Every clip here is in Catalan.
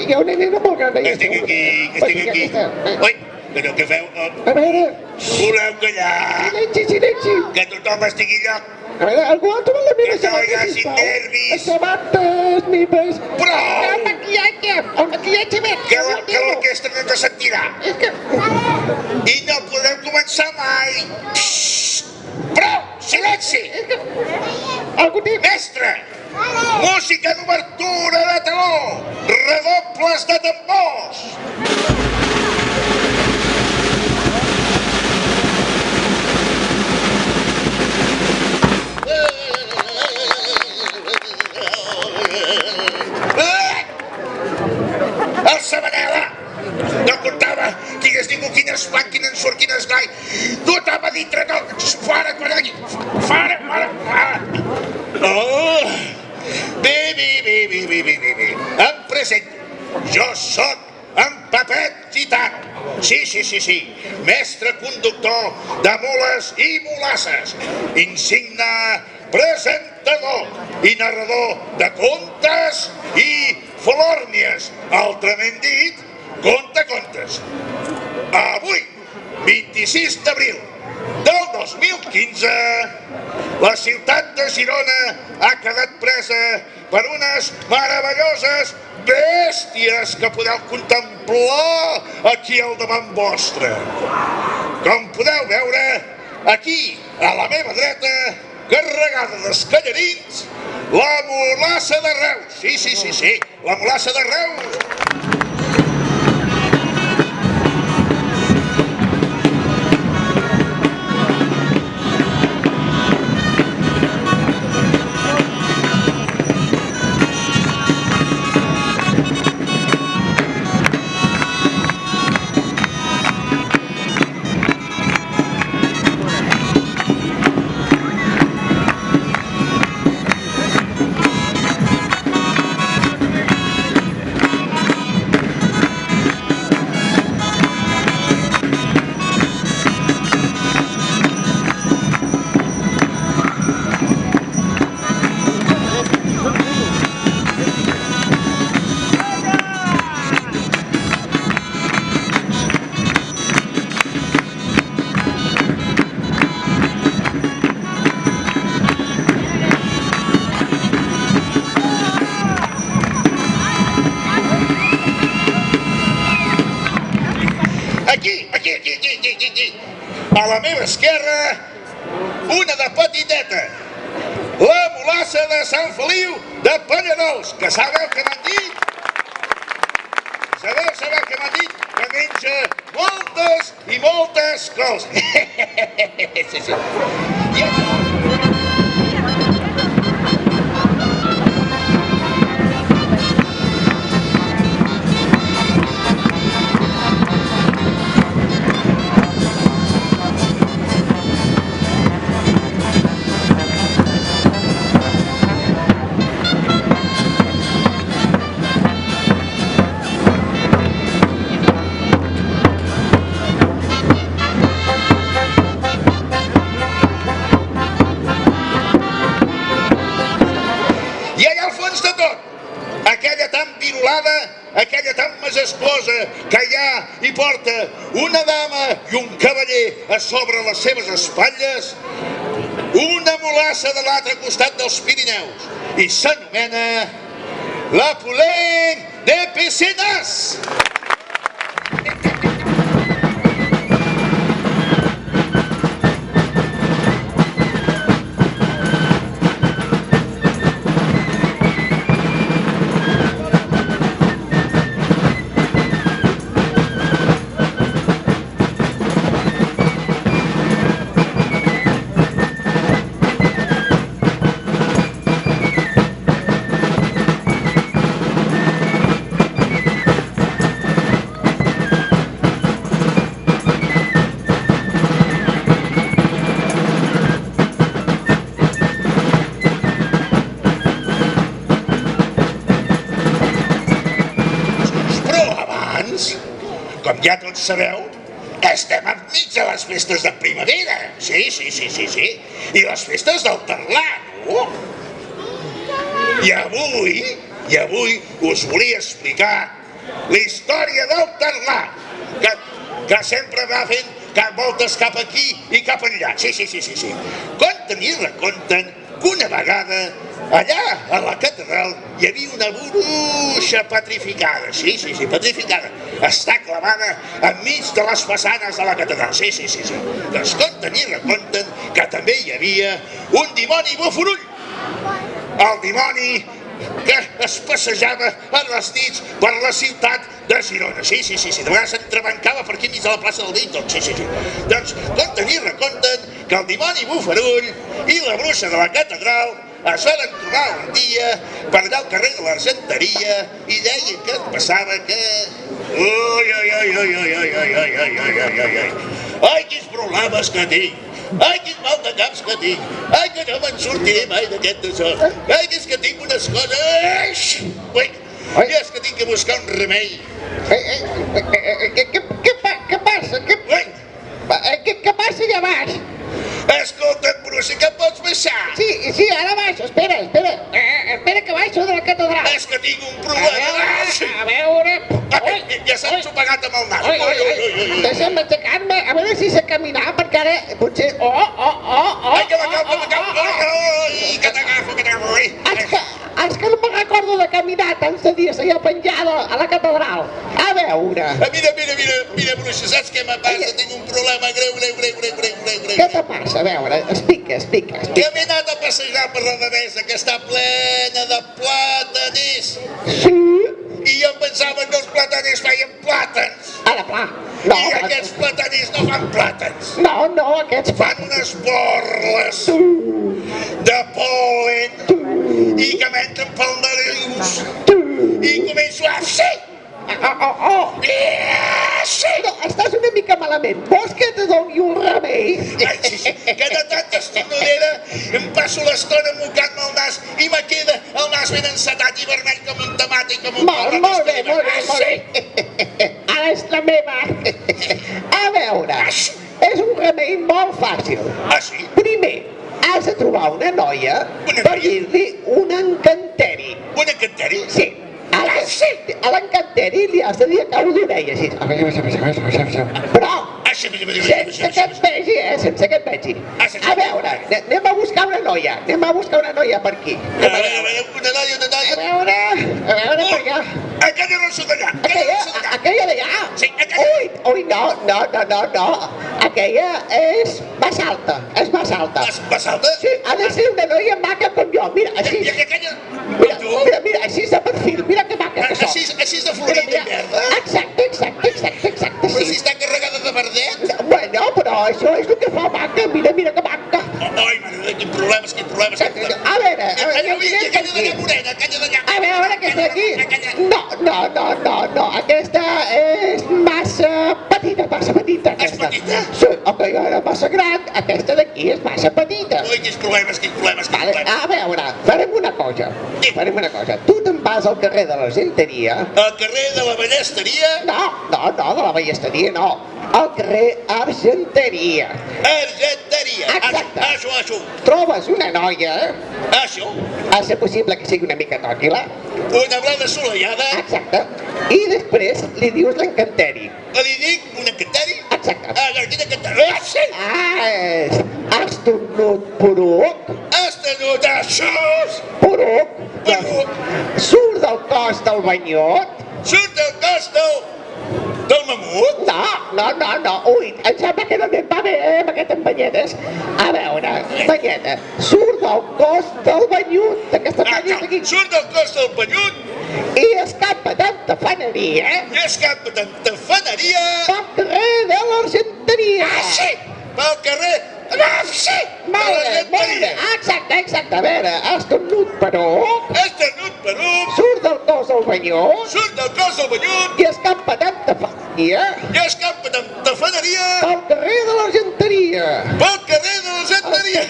hi ha una nena molt gran allà. Estic aquí. Ui, però què feu? A veure... Voleu callar? Silenci. Que tothom estigui lloc. A veure, algú ha trobat la meva Que no hi sabata, hagi sisplau. nervis. Sabates, nipes... Prou! El maquillatge, ven. Que l'orquestra no te sentirà. És que... I no podem començar mai. Prou! Silenci! Algú té... Mestre! Música d'obertura de teló! Redobles de tambors! El Sabanela! No comptava que hagués ningú quines fan, quines surt, quines gai. Tothom a dintre, no! Fora d'aquí! Fora! Oh! Bé. Em presento. Jo sóc en Pepet Gitano. Sí. Mestre conductor de mules i mulasses. Insigne presentador i narrador de contes i folòrnies. Altrament dit, contes. Avui, 26 d'abril del 2015, la ciutat de Girona ha quedat presa per unes meravelloses bèsties que podeu contemplar aquí al davant vostre. Com podeu veure, aquí, a la meva dreta, carregada d'escallarins, la mulassa de Reus. Sí, la mulassa de Reus. Aquí. A la meva esquerra, una de petiteta. La mulassa de Sant Feliu de Pallerols, que sabeu què m'han dit? Sabeu què m'han dit? Que menja moltes cols. Sí. Aquella tan majestuosa que allà hi porta una dama i un cavaller a sobre les seves espatlles, una mulassa de l'altre costat dels Pirineus, i s'anomena la Poulain de Pézenas. Com ja tots sabeu, estem enmig de les festes de primavera. Sí. I les festes del Tarlat, no? I avui us volia explicar la història del Tarlat, que sempre va fent voltes cap aquí i cap enllà. Sí. Conten i reconten que una vegada allà a la catedral hi havia una bruixa petrificada. Sí, petrificada. Està clavada enmig de les façanes de la catedral. Sí. Doncs conten i reconten que també hi havia un dimoni buforull. El dimoni que es passejava a les nits per la ciutat de Girona. Sí. De vegades s'entrebancava per aquí enmig de la plaça del Vell tot. Sí. Doncs conten i reconten que el dimoni buforull i la bruixa de la catedral es van trobar un dia per allà al carrer de l'Argenteria i deien que passava que... Ai, quins problemes que tinc! Ai, quins mal de caps que tinc! Ai, que no me'n sortiré mai d'aquest d'això! Ai, que és que tinc unes coses... Ui, és que tinc que buscar un remei. Què passa? Què passa allà baix? Escolta, Bruce, que pots baixar? Sí, ara baixo, espera. Espera que baixo de la catedral. És que tinc un problema. A veure... Ja s'ha ensopegat amb el nas. Deixa'm aixecar-me, a veure si sé caminar, perquè ara potser... Ai, que m'agafo. Que t'agafo. És que no me'n recordo de caminar tants de dies allà penjada a la catedral. A veure... Mira, Bruce, saps què me passa? Tinc un problema greu. Què te passa? A veure, explica. Que m'he anat a passejar per la devesa, que està plena de plàtanis. Sí? I jo pensava que els plàtanis feien plàtans. Ara, clar. No, I aquests plàtanis no fan plàtans. no, aquests... Fan unes borles de pol·len i que m'entren pel narius i començo a fer. Sí. No, estàs una mica malament. Vols que te doni un remei? Ai, sí, que de tanta estornudera em passo l'estona mocant-me el nas i me queda el nas ben encetat i vermell com un tomàtic, com un pal de Molt bé. tostada. Ara és la meva. A veure, és un remei molt fàcil. Ah, sí? Primer, has de trobar una noia per dir-li un encanteri. Un encanteri? Sí. A l'encanteri li has de dir a cau d'orella, així. Però, sense que et vegi, sense que et vegi. A veure, anem a buscar una noia. Per aquí. A veure, una noia. A veure per allà. Aquella rossa d'allà. Aquella d'allà? Sí, aquella. Ui, no. Aquella és massa alta. Vas alta? Sí, ha de ser una noia maca com jo. Mira, així. I aquella? Mira, així de perfil. Mira que maca que soc. Així de florit i verda? Exacte, Però si sí. està carregada de verdet? Bueno, però això és el que fa maca. Mira que maca. Ai, mare meva, quin problemes. A veure, Aquella d'allà morena, aquella d'allà. A veure, aquesta d'aquí. No. Aquesta és massa petita, aquesta. És petita? Sí, aquella era massa gran, aquesta d'aquí és massa petita. Ui, quins problemes. Vale, a veure, farem una cosa. Tu te'n vas al carrer de l'Argenteria. Al carrer de la Ballesteria? No, de la Ballesteria no. Al carrer Argenteria. Argenteria. Exacte. Això. Trobes una noia, Això. ha de ser possible que sigui una mica tòquila. Una blada assolellada. Exacte. I després li dius l'encanteri. Li dic un encanteri? Exacte. Quin encanteri? Sí. És esternut poruc. Estenut això. Poruc. Poruc. Surt del cos del banyot. Surt del cos del mamut? No. Ui, em sembla que no anem va bé amb aquestes banyetes. A veure, banyeta. Surt del cos del banyut. D'aquesta banyeta aquí. Surt del cos del banyut I escapa d'en tafaneria. i escapa d'en tafaneria. Pel carrer de l'Argenteria. Sí. Pel carrer. Sí. Molt bé. Exacte. A veure, esternut poruc. Estenut poruc. Surt del cos del banyut. Surt del cos del banyut I escapa d'en tafaneria. i escapa d'en tafaneria. Pel carrer de l'Argenteria. Pel carrer de l'Argenteria.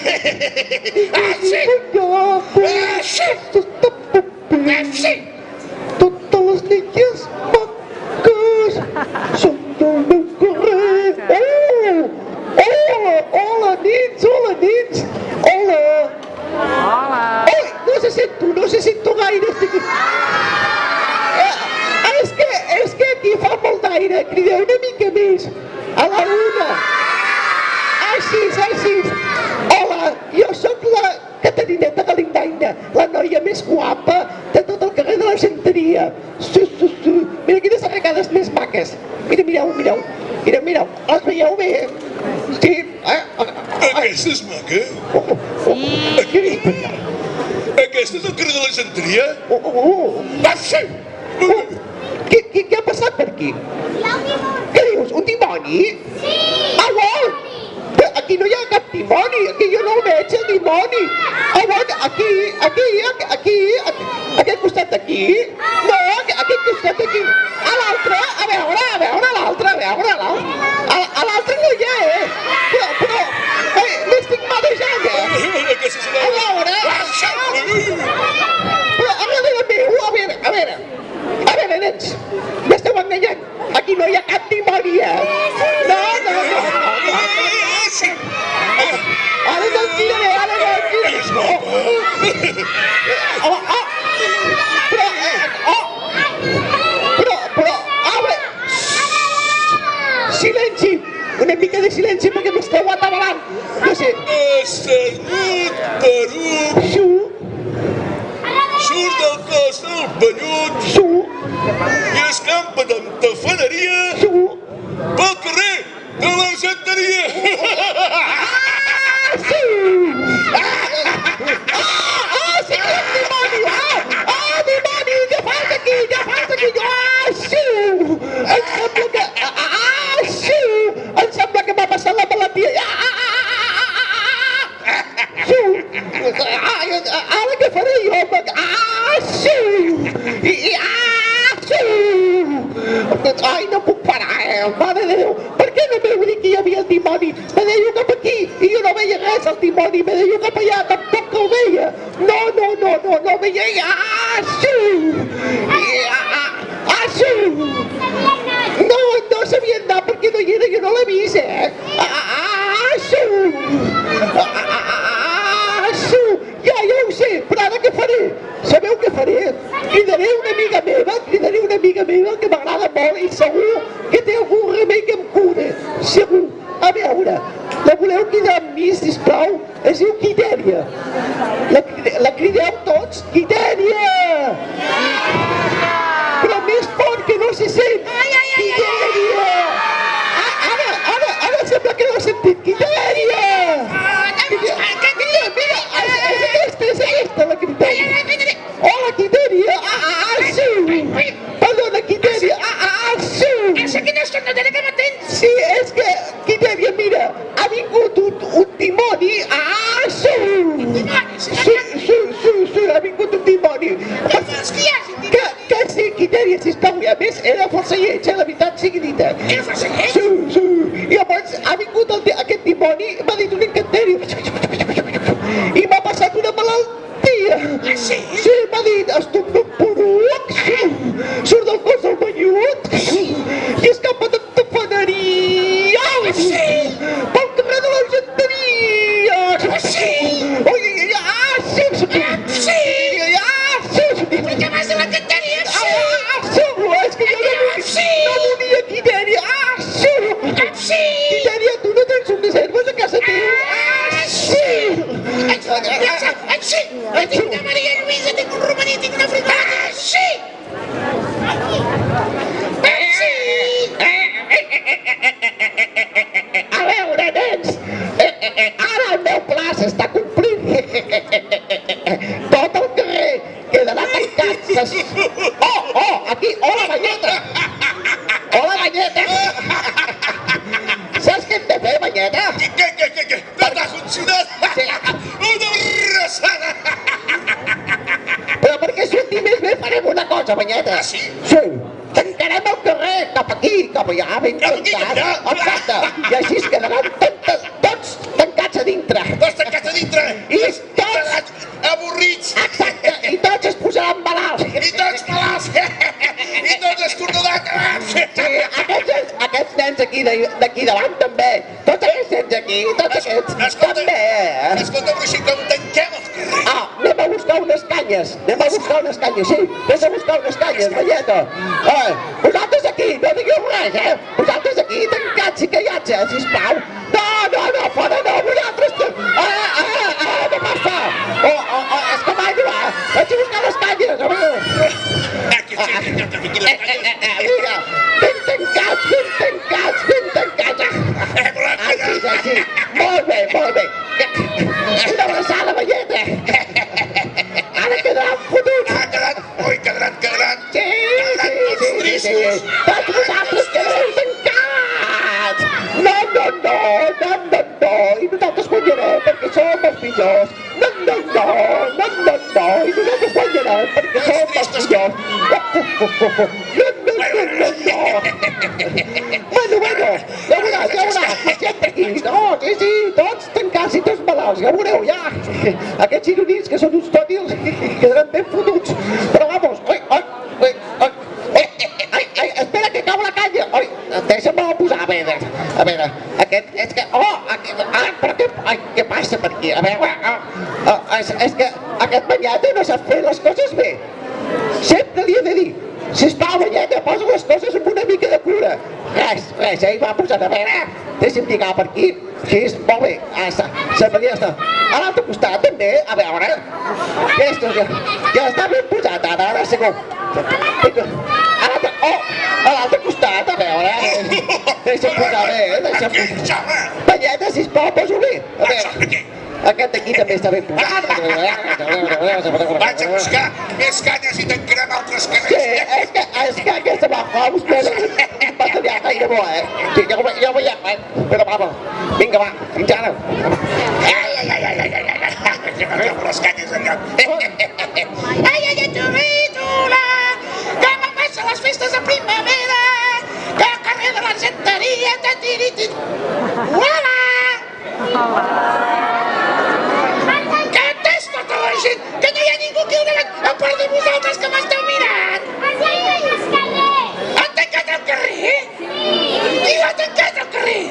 Sí. Totes les nits maques són del meu carrer. Hola, nits. Hola. Ui, no se sento gaire. És que aquí fa molt d'aire. Crideu una mica més. A la una. Així. Hola, jo sóc la Catarineta Galindaina, la noia més guapa de tot el carrer de l'Argenteria. Sí. Mira quines arregades més maques. Mireu. Les veieu bé? Sí. Aquesta és maca? Aquesta és el carrer de l'Argenteria? Sí. Què ha passat per aquí? Què dius? Un dimoni? Sí! Bon! Però aquí no hi ha cap dimoni, aquí jo no el veig, el dimoni. Bon, aquí, aquest costat d'aquí. No, aquest costat d'aquí. A l'altre, a veure l'altre. A l'altre no hi ha, Però, m'estic madejant, A veure. Però a darrere meu, a veure, nens, m'esteu enganyant. enganyant. Aquí no hi ha cap dimoni, No. Sí. Ara no et tiraré, ara no et tiraré. És guapa. Però, ara... Silenci, una mica de silenci perquè m'esteu atabalant. No sé, Assegut per un... Surt del cos del vellut i escampa amb tafaneria pel carrer de l'Argenteria. Sí, dimoni! Dimoni! Què fas aquí? Em sembla que m'ha passat la malaltia. Ara què faré jo? Ai, no puc parar, mare de Déu. Per què no m'heu dit que hi havia el dimoni? Me dèieu cap aquí i jo no veia res, el dimoni. Me dèieu cap allà, tampoc que el veia. No veia. No sabia anar perquè no hi era, jo no l'he vist, Ja ho sé, però ara què faré? Sabeu què faré? Cridaré una amiga meva que m'agrada molt i segur que té algun remei que em cura. Segur. A veure, la voleu cridar amb mi, sisplau? Es diu Quitèria. La crideu tots? Quitèria! Però més fort que no se sent. Quitèria! Ara sembla que no he sentit. Quitèria! Mira, és aquesta la Quitèria. Hola, Quitèria! Perdona, Quitèria! Sí, és que, Quitèria, mira, ha vingut un dimoni. Sí, ha vingut un dimoni. Que sí, Quitèria, sisplau, i a més era força lleig, la veritat sigui dita. Sí. I llavors ha vingut aquest dimoni, m'ha dit un encanteri i m'ha passat una malaltia. Sí, m'ha dit, estornut poruc, surt del cos del vellut i escapa de tafaneria pel carrer de l'Argenteria. És que jo no volia Quitèria. Quitèria, tu no tens un reserves a casa teva? Tinc una Maria Lluïsa, tinc un romaní, tinc una frigoleta. A veure, nens, ara el meu pla s'està complint. Tot el carrer quedarà tancat. Aquí, hola, Banyeta. Saps què hem de fer, Banyeta? Què? T'ha funcionat? Una arrasada! Però perquè sortir més bé farem una cosa, Banyeta. Sí? Sí. Tancarem el carrer cap aquí, cap allà, ben Cap aquí, tancat. cap allà. Exacte. I així es quedaran tots tancats a dintre. T'has tancat a dintre? I tots... Avorrits! Exacte. I tots es posaran malalts. I tots malalts! I tots estornudats! Sí, aquests nens d'aquí davant també. Tots aquests nens aquí, tots aquests també, Escolta, Bruixí, com tanquem els carrers? Anem a buscar unes canyes, sí. Anem a buscar unes canyes, Banyeta. Vosaltres aquí, no digueu res, Vosaltres aquí, tancats i callats, sisplau. No, fora no, vosaltres... No passa! És que mai no va! Vaig a buscar les canyes, home! Aquí les canyes! Mira, ben tancats! Així. Molt bé. Una abraçada, Banyeta! Ara quedaran fotuts! Quedaran! Sí. Tots vosaltres quedareu tancats! No! I nosaltres guanyarem perquè som els millors! No! I nosaltres guanyarem perquè som els millors! Bueno, ja veuràs, gent aquí, no, sí, tots tancats i tots malalts, ja veureu, ja. Aquests gironins que són uns tòtils quedaran ben fotuts, però vamos, espera que A veure, aquest, és que, però què passa per aquí? A veure, és que aquest banyeta no sap fer les coses bé. Sempre li he de dir, sisplau, banyeta, posa les coses amb una mica de cura. Res, ell va posant, a veure, deixa'm picar per aquí, així, molt bé, ara està, sempre ja està. A l'altre costat també, a veure, ja està ben posat ara segur. A l'altre costat, a veure, deixa'm posar bé, deixa'm posar. Banyeta, sisplau, posa-ho bé, a veure. Aquest aquí també està ben posat. Vaig a buscar més canyes i tancarem altres Sí, carrers. és que aquesta va a buscar un batallar gaire bo, Sí, ja ho veiem, Però va, vinga, va, fins ara. Que no trobo les canyes enlloc. Ai, xurritula, que me'n vaig a les festes de primavera, que al carrer de l'Argenteria, uala! Que atès tota la gent, que no hi ha ningú aquí al davant, a part de vosaltres que m'esteu mirant. Han tancat el carrer? Qui l'ha tancat el carrer?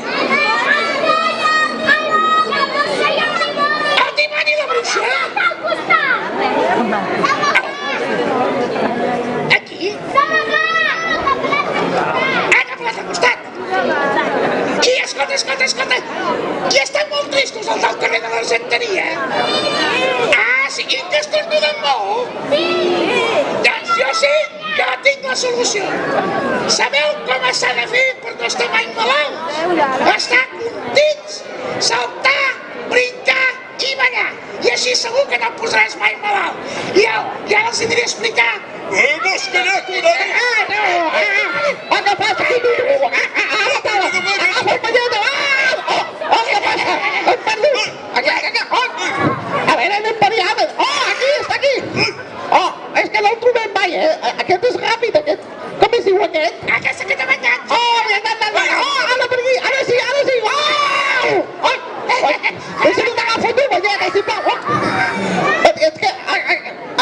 El dimoni i la bruixa? Aquí? Ha agafat al costat. I escolta, i estan molt tristos els del carrer de l'Argenteria. Ah, sí, i que estornuden molt? Doncs jo sé que tinc la solució. Sabeu com s'ha de fer per no estar mai malalts? Estar contents, saltar, brincar i ballar. I així segur que no et posaràs mai malalt. I ara els aniré a explicar. Hemos quedado una vez. Agafat aquí, agafa el banyeta, què passa? Hem perdut. A veure, anem pariant. Aquí, està aquí. És que no el trobem mai, Aquest és ràpid, aquest. Com es diu aquest? Aquesta que t'ha mangat. Ara per aquí, ara sí. Deixa'm t'agafar tu, banyeta, sisplau. És que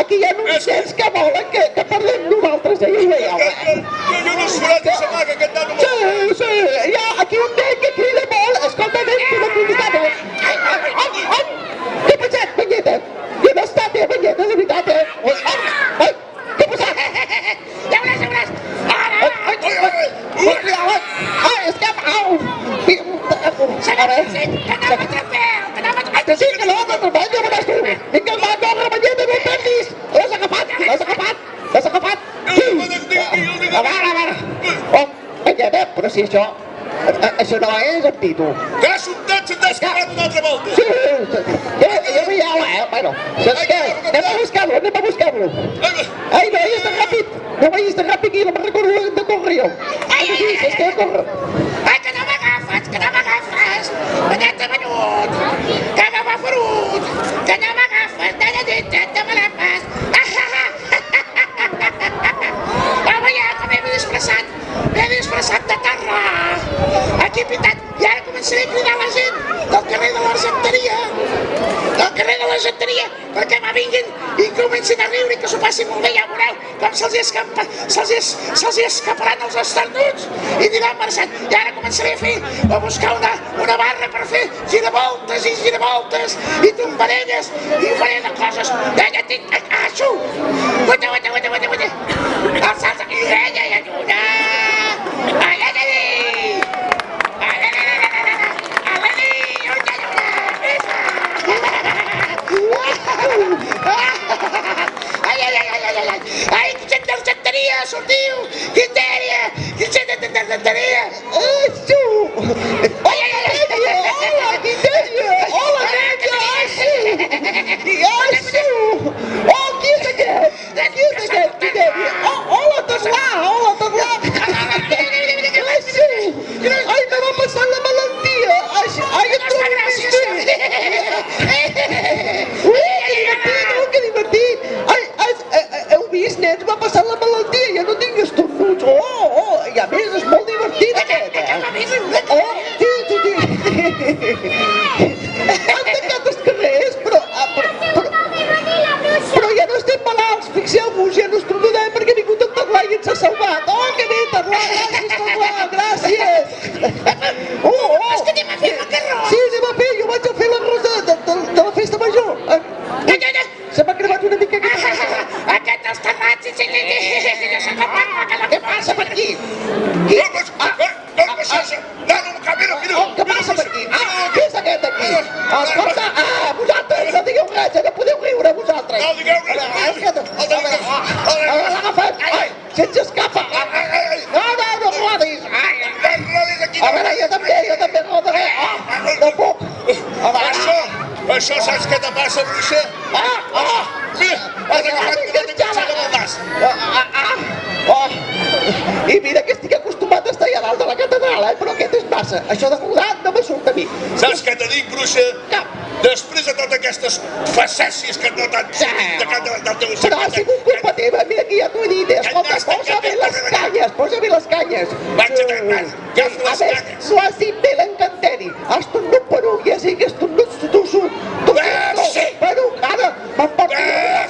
aquí hi ha uns nens que volen que parlem nosaltres, ja ho veieu, Jo no sé que s'amaga aquest nano. Sí, hi ha aquí un nen que crida molt. Escolta, nen, tu no cridis tant, Què ha passat, banyeta? Jo no he estat, banyeta, de veritat, Què ha passat? Ja veuràs. És que... A veure... Que anava a trapeu, Que sí, que no, ja veuràs tu. Vinga, va, corre, banyeta, no et perdis. L'has agafat. A veure. Banyeta, però si això no és amb tu. Que has soltat, se'n t'ha escapat una altra volta. Sí, ja veieu, bueno. Anem a buscar-lo. Ai, no veies tan ràpid. I no me'n recordo de córrer jo. Sí, és que corre. Ai, que no m'agafes. Banyeta venut. Que no m'ha ferut. Que no m'agafes. No me la pas. Home, ja, com m'he disfressat de terra. Aquí pintat. I ara començaré a cridar la gent del carrer de l'Argenteria, perquè m'avinguin i comencin a riure i que s'ho passin molt bé. Ja veureu com se'ls escaparan els esternuts i diran marxant. I ara començaré a buscar una barra per fer giravoltes i tombarelles i faré de coses. Aixu! Guata! El salsa i ajuda! Ai, gent d'Argenteria, sortiu! Gent d'Argenteria! Hola, Quintella! Hola, qui és aquest? Quintella? Hola, tot là! Se m'ha cremat una mica aquesta... Aquest està rat, sí, jo soc el Paco, que la Què passa per aquí? Què passa per aquí? Què és aquest aquí? Escolta, vosaltres no digueu res, no podeu riure vosaltres. No digueu res. L'agafem, sense escapa. No rodis. A veure, jo també rodaré. No puc. Això saps què te passa, bruixa? Mira, has agafat una tecatxa de el nas. I mira que estic acostumat a estar allà dalt de la catedral, però aquest és massa. Això de rodar no me surt a mi. Saps què te dic, bruixa? Cap. Després de totes aquestes facècies que no t'han sortit de cap del teu Però ha sigut culpa teva, mira que ja t'ho he dit. Escolta, posa bé les canyes. Agafa les canyes. No has dit bé l'encanteri. Has tornat per un i has dit que has tornat tu. Sí. Bueno, ara me'n vaig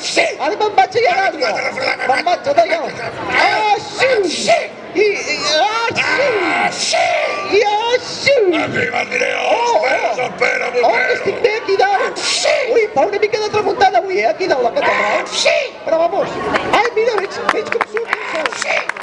Sí. Ara me'n vaig a ràdio. Me'n vaig a d'allò. Sí. Sí. Aquí va, direu, espera, Que estic bé aquí dalt. Ui, fa una mica de tramuntana avui, aquí dalt la catedral. Però vamos. Ai, mira, veig com surt el sol.